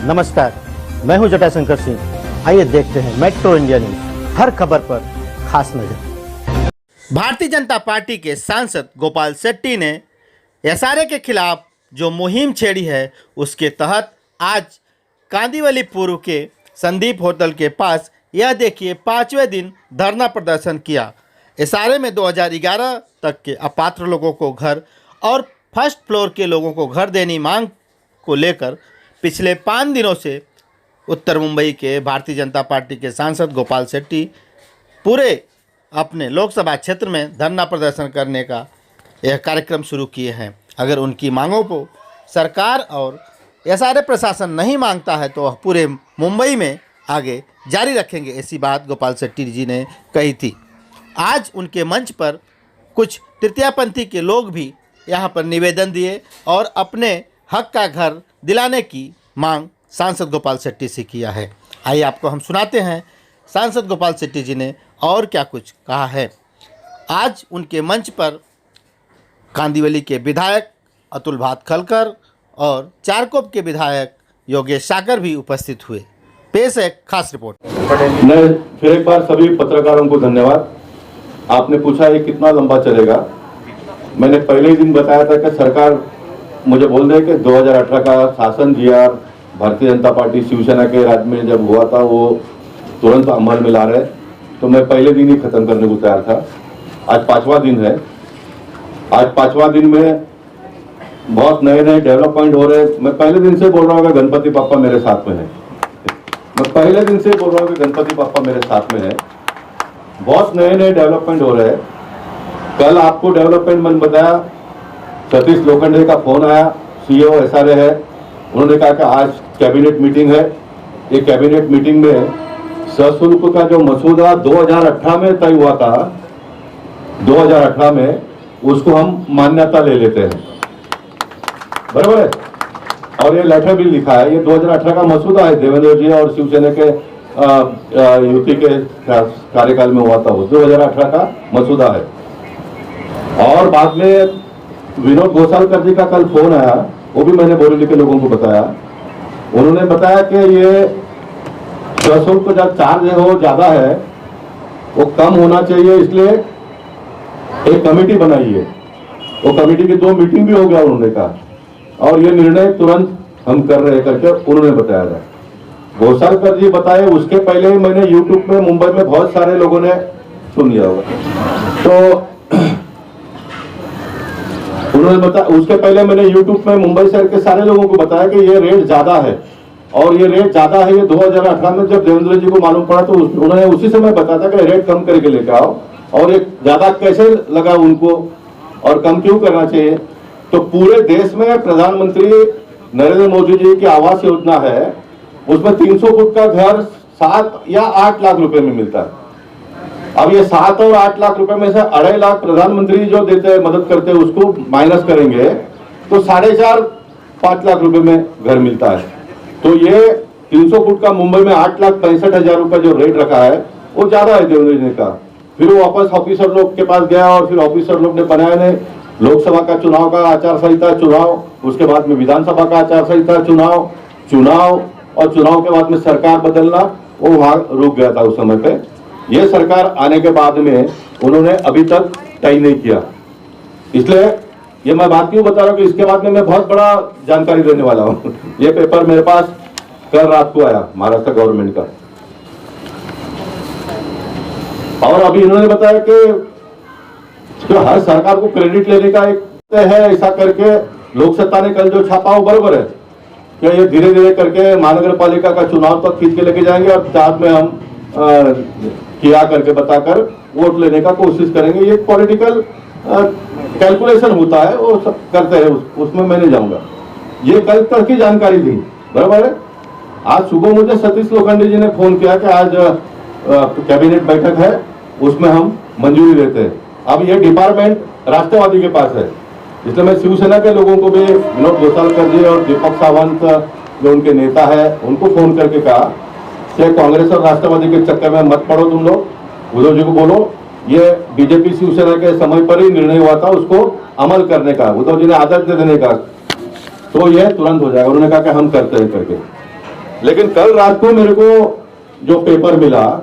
नमस्कार, मैं हूं जटाशंकर सिंह। आइए देखते हैं मेट्रो इंडिया न्यूज, हर खबर पर खास नजर। भारतीय जनता पार्टी के सांसद गोपाल शेट्टी ने एसआरए के खिलाफ जो मुहिम छेड़ी है, उसके तहत आज कांदिवली पूर्व के संदीप होटल के पास यह देखिए 5वें दिन धरना प्रदर्शन किया। एसआरए में 2011 तक के अपात्र लोगों को घर और फर्स्ट फ्लोर के लोगों को घर देने मांग को लेकर पिछले 5 दिनों से उत्तर मुंबई के भारतीय जनता पार्टी के सांसद गोपाल शेट्टी पूरे अपने लोकसभा क्षेत्र में धरना प्रदर्शन करने का यह कार्यक्रम शुरू किए हैं। अगर उनकी मांगों को सरकार और एसआरए प्रशासन नहीं मांगता है तो वह पूरे मुंबई में आगे जारी रखेंगे, ऐसी बात गोपाल शेट्टी जी ने कही थी। आज उनके मंच पर कुछ तृतीयपंथी के लोग भी यहाँ पर निवेदन दिए और अपने हक का घर दिलाने की मांग सांसद गोपाल शेट्टी से किया है। आइए आपको हम सुनाते हैं सांसद गोपाल शेट्टी जी ने और क्या कुछ कहा है। आज उनके मंच पर कांदिवली के विधायक अतुल भातखलकर और चारकोप के विधायक योगेश सागर भी उपस्थित हुए। पेश है खास रिपोर्ट। मैं फिर एक बार सभी पत्रकारों को धन्यवाद। आपने पूछा ये कितना लंबा चलेगा। मैंने पहले ही दिन बताया था कि सरकार मुझे बोल रहे कि 2018 का शासन जीआर भारतीय जनता पार्टी शिवसेना के राज्य में जब हुआ था वो तुरंत अमल में ला रहे, तो मैं पहले दिन ही खत्म करने को तैयार था। आज 5वां दिन है। आज 5वां दिन में बहुत नए नए डेवलपमेंट हो रहे हैं। मैं पहले दिन से बोल रहा हूँ कि गणपति पापा मेरे साथ में है। मैं पहले दिन से बोल रहा हूँ कि गणपति पापा मेरे साथ में है। बहुत नए नए डेवलपमेंट हो रहे हैं। कल आपको डेवलपमेंट मैंने बताया, सतीश लोखंडे का फोन आया, सीईओ एसआरए है। उन्होंने कहा कि आज कैबिनेट मीटिंग है। ये कैबिनेट मीटिंग में सशुल्क का जो मसूदा 2018 में तय हुआ था, 2018 में, उसको हम मान्यता ले लेते हैं, बराबर है। और ये लेटर भी लिखा है, ये 2018 का मसूदा है, देवेंद्र जी और शिवसेना के युति के कार्यकाल में हुआ था, वो 2018 का मसूदा है। और बाद में विनोद घोषालकर जी का कल फोन आया, वो भी मैंने बोरीवली के लोगों को बताया। उन्होंने बताया कि ये सशुल्क का चार्ज हो ज्यादा है, वो कम होना चाहिए, इसलिए एक कमेटी बनाई है। वो कमेटी की 2 मीटिंग भी हो गया उन्होंने कहा, और ये निर्णय तुरंत हम कर रहे करके उन्होंने बताया था। घोषालकर जी बताए, उसके पहले ही मैंने यूट्यूब में मुंबई में बहुत सारे लोगों ने सुन लिया होगा, तो उन्होंने बताया। उसके पहले मैंने यूट्यूब में मुंबई शहर के सारे लोगों को बताया कि ये रेट ज्यादा है, और ये रेट ज्यादा है। ये 2018 में जब देवेंद्र जी को मालूम पड़ा तो उन्होंने उसी समय बताया था कि रेट कम करके लेकर आओ। और ये ज्यादा कैसे लगा उनको और कम क्यों करना चाहिए, तो पूरे देश में प्रधानमंत्री नरेंद्र मोदी जी की आवास योजना है, उसमें 300 फुट का घर 7 या 8 लाख रुपए में मिलता है। अब ये 7 और 8 लाख रुपए में से 2.5 लाख प्रधानमंत्री जो देते हैं, मदद करते हैं, उसको माइनस करेंगे तो 4.5-5 लाख रुपए में घर मिलता है। तो ये 300 फुट का मुंबई में 8,65,000 रुपए जो रेट रखा है वो ज्यादा है देवेंद्र जी ने कहा। फिर वो वापस ऑफिसर लोग के पास गया और फिर ऑफिसर लोग ने बनाया ने लोकसभा का चुनाव का आचार संहिता चुनाव, उसके बाद में विधानसभा का आचार संहिता चुनाव और चुनाव के बाद में सरकार बदलना, वो वहां रुक गया था उस समय पे। ये सरकार आने के बाद में उन्होंने अभी तक तय नहीं किया। इसलिए ये मैं बात क्यों बता रहा हूँ कि इसके बाद में मैं बहुत बड़ा जानकारी देने वाला हूँ। ये पेपर मेरे पास कल रात को आया महाराष्ट्र गवर्नमेंट का, और अभी इन्होंने बताया कि तो हर सरकार को क्रेडिट लेने का एक है, ऐसा करके लोक सत्ता ने कल जो छापा वो बराबर है कि ये धीरे धीरे करके महानगर पालिका का चुनाव तक खींच के लेके जाएंगे और बाद में हम किया करके बताकर वोट लेने का कोशिश करेंगे। ये पॉलिटिकल कैलकुलेशन होता है, वो सब करते हैं, उसमें मैं नहीं जाऊंगा। ये कल तक की जानकारी थी, बराबर है। आज सुबह मुझे सतीश लोखंडे जी ने फोन किया कि आज कैबिनेट बैठक है, उसमें हम मंजूरी देते हैं। अब ये डिपार्टमेंट राष्ट्रवादी के पास है, इसलिए मैं शिवसेना के लोगों को भी, विनोद घोषालकर जी और दीपक सावंत जो उनके नेता है, उनको फोन करके कहा कि कांग्रेस और राष्ट्रवादी के चक्कर में मत पड़ो तुम लोग। उद्धव जी को बोलो ये बीजेपी शिवसेना के समय पर ही निर्णय हुआ था, उसको अमल करने का, उद्धव जी ने आदेश दे देने का, तो यह तुरंत हो जाएगा। उन्होंने कहा कि हम करते हैं करके। लेकिन कल रात को मेरे को जो पेपर मिला,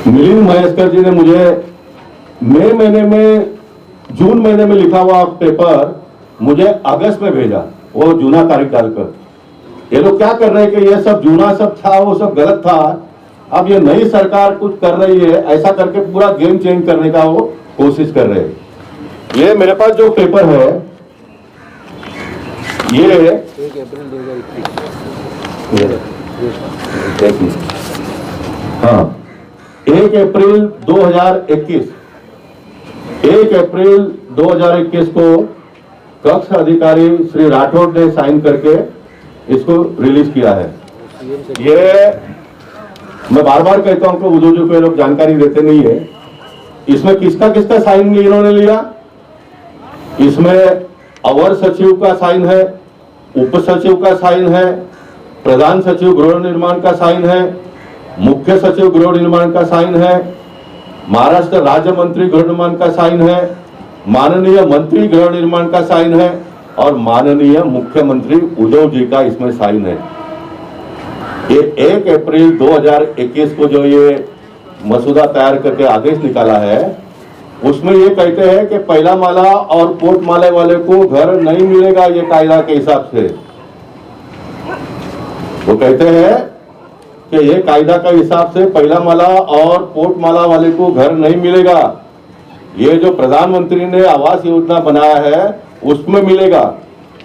मिलिंद महेश्वर जी ने मुझे जून महीने में लिखा हुआ पेपर मुझे अगस्त में भेजा, वो जूना तारीख डालकर। ये लोग क्या कर रहे हैं कि ये सब जूना सब था, वो सब गलत था, अब ये नई सरकार कुछ कर रही है, ऐसा करके पूरा गेम चेंज करने का वो कोशिश कर रहे हैं। ये मेरे पास जो पेपर है, ये 1 अप्रैल 2021। हाँ, 1 अप्रैल 2021 1 अप्रैल 2021 को कक्ष अधिकारी श्री राठौड़ ने साइन करके इसको रिलीज किया है। ये मैं बार बार कहता हूं कि उद्योगों को लोग जानकारी देते नहीं है। इसमें किसका किसका साइन इन्होंने लिया? इसमें अवर सचिव का साइन है, उप सचिव का साइन है, प्रधान सचिव गृह निर्माण का साइन है, मुख्य सचिव गृह निर्माण का साइन है, महाराष्ट्र राज्य मंत्री गृह निर्माण का साइन है, माननीय मंत्री गृह निर्माण का साइन है और माननीय मुख्यमंत्री उद्धव जी का इसमें साइन है। ये 1 अप्रैल 2021 को जो ये मसूदा तैयार करके आदेश निकाला है, उसमें ये कहते हैं कि पहला माला और कोर्ट माले वाले को घर नहीं मिलेगा। ये कायदा के हिसाब से वो कहते हैं कि ये कायदा का हिसाब से पहला माला और कोर्ट माला वाले को घर नहीं मिलेगा। ये जो प्रधानमंत्री ने आवास योजना बनाया है उसमें मिलेगा।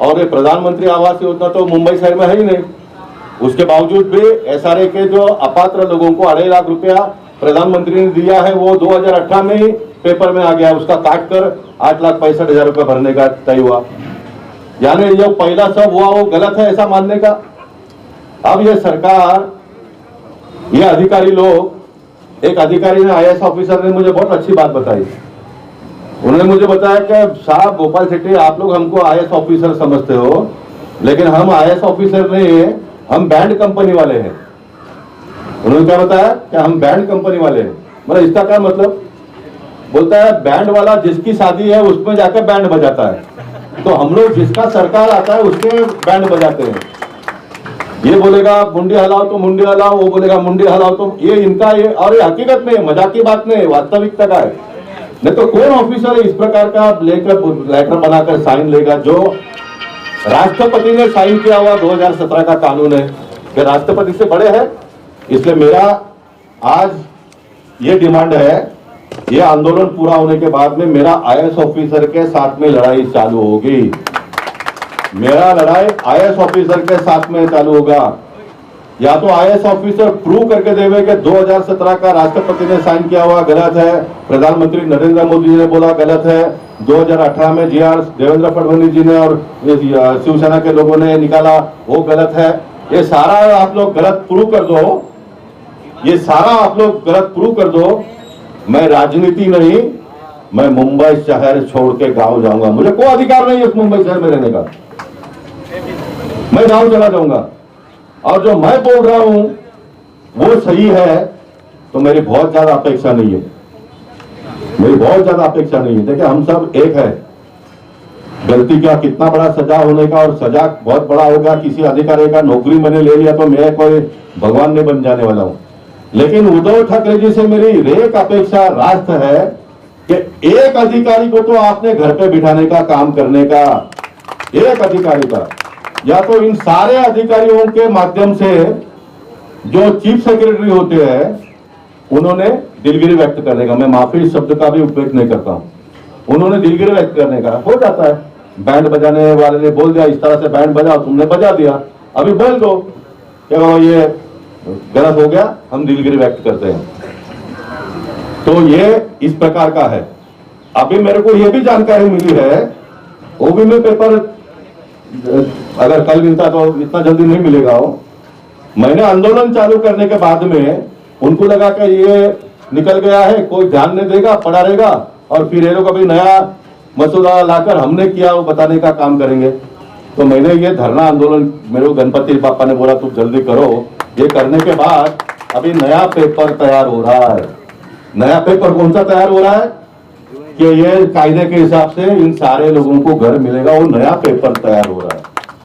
और ये प्रधानमंत्री आवास योजना तो मुंबई शहर में है ही नहीं, उसके बावजूद भी एसआरए के जो अपात्र लोगों को 2.5 लाख रुपया प्रधानमंत्री ने दिया है, वो 2018 में ही पेपर में आ गया, उसका काट कर 8,65,000 रुपये भरने का तय हुआ। यानी जो पहला सब हुआ वो गलत है, ऐसा मानने का। अब ये सरकार, ये अधिकारी लोग, एक अधिकारी ने आईएएस ऑफिसर ने मुझे बहुत अच्छी बात बताई। उन्होंने मुझे बताया कि साहब गोपाल सेठी, आप लोग हमको आईएएस ऑफिसर समझते हो, लेकिन हम आईएएस ऑफिसर नहीं, हम बैंड कंपनी वाले हैं। उन्होंने क्या बताया कि हम बैंड कंपनी वाले हैं। मतलब इसका क्या मतलब? बोलता है बैंड वाला जिसकी शादी है उसमें जाकर बैंड बजाता है, तो हम लोग जिसका सरकार आता है उसके बैंड बजाते हैं। ये बोलेगा मुंडी हिलाओ तो मुंडी हिलाओ, वो बोलेगा मुंडी हिलाओ तो, ये इनका ये, और ये हकीकत में मजाक की बात नहीं, वास्तविकता का है। नहीं तो कौन ऑफिसर इस प्रकार का लेकर लेटर बनाकर साइन लेगा? जो राष्ट्रपति ने साइन किया हुआ 2017 का कानून है कि राष्ट्रपति से बड़े है। इसलिए मेरा आज ये डिमांड है, ये आंदोलन पूरा होने के बाद में मेरा आईएएस ऑफिसर के साथ में लड़ाई चालू होगी। मेरा लड़ाई आईएएस ऑफिसर के साथ में चालू होगा। या तो आईएएस ऑफिसर प्रूव करके देवे कि 2017 का राष्ट्रपति ने साइन किया हुआ गलत है, प्रधानमंत्री नरेंद्र मोदी जी ने बोला गलत है, 2018 में जीआर देवेंद्र फडणवीस जी ने और शिवसेना के लोगों ने निकाला वो गलत है। ये सारा आप लोग गलत प्रूव कर दो, ये सारा आप लोग गलत प्रूव कर दो। मैं राजनीति नहीं, मैं मुंबई शहर छोड़ के गांव जाऊंगा। मुझे कोई अधिकार नहीं है उस मुंबई शहर में रहने का, मैं गांव चला जाऊंगा। और जो मैं बोल रहा हूं वो सही है तो मेरी बहुत ज्यादा अपेक्षा नहीं है, मेरी बहुत ज्यादा अपेक्षा नहीं है। देखिए हम सब एक है, गलती का कितना बड़ा सजा होने का, और सजा बहुत बड़ा होगा। किसी अधिकारी का नौकरी मैंने ले लिया तो मैं कोई भगवान नहीं बन जाने वाला हूं। लेकिन उद्धव ठाकरे जी से मेरी एक अपेक्षा राष्ट्र है कि एक अधिकारी को तो आपने घर पे बिठाने का काम करने का, एक अधिकारी का, या तो इन सारे अधिकारियों के माध्यम से जो चीफ सेक्रेटरी होते हैं उन्होंने दिलगिरी व्यक्त करने का, मैं माफी शब्द का भी उपयोग नहीं करता हूं, उन्होंने दिलगिरी व्यक्त करने का हो जाता है। बैंड बजाने वाले ने बोल दिया इस तरह से बैंड बजाओ, तुमने बजा दिया, अभी बोल दो कि ये गलत हो गया, हम दिलगिरी व्यक्त करते हैं। तो ये इस प्रकार का है। अभी मेरे को ये भी जानकारी मिली है, वो भी मैं पेपर अगर कल मिलता तो इतना जल्दी नहीं मिलेगा। वो मैंने आंदोलन चालू करने के बाद में उनको लगा कि ये निकल गया है, कोई ध्यान नहीं देगा, पड़ा रहेगा, और फिर ये लोग अभी नया मसूदा लाकर हमने किया वो बताने का काम करेंगे। तो मैंने ये धरना आंदोलन, मेरे को गणपति पापा ने बोला तुम जल्दी करो। ये करने के बाद अभी नया पेपर तैयार हो रहा है। नया पेपर कौन सा तैयार हो रहा है कि ये कायदे के हिसाब से इन सारे लोगों को घर मिलेगा, वो नया पेपर तैयार हो रहा है।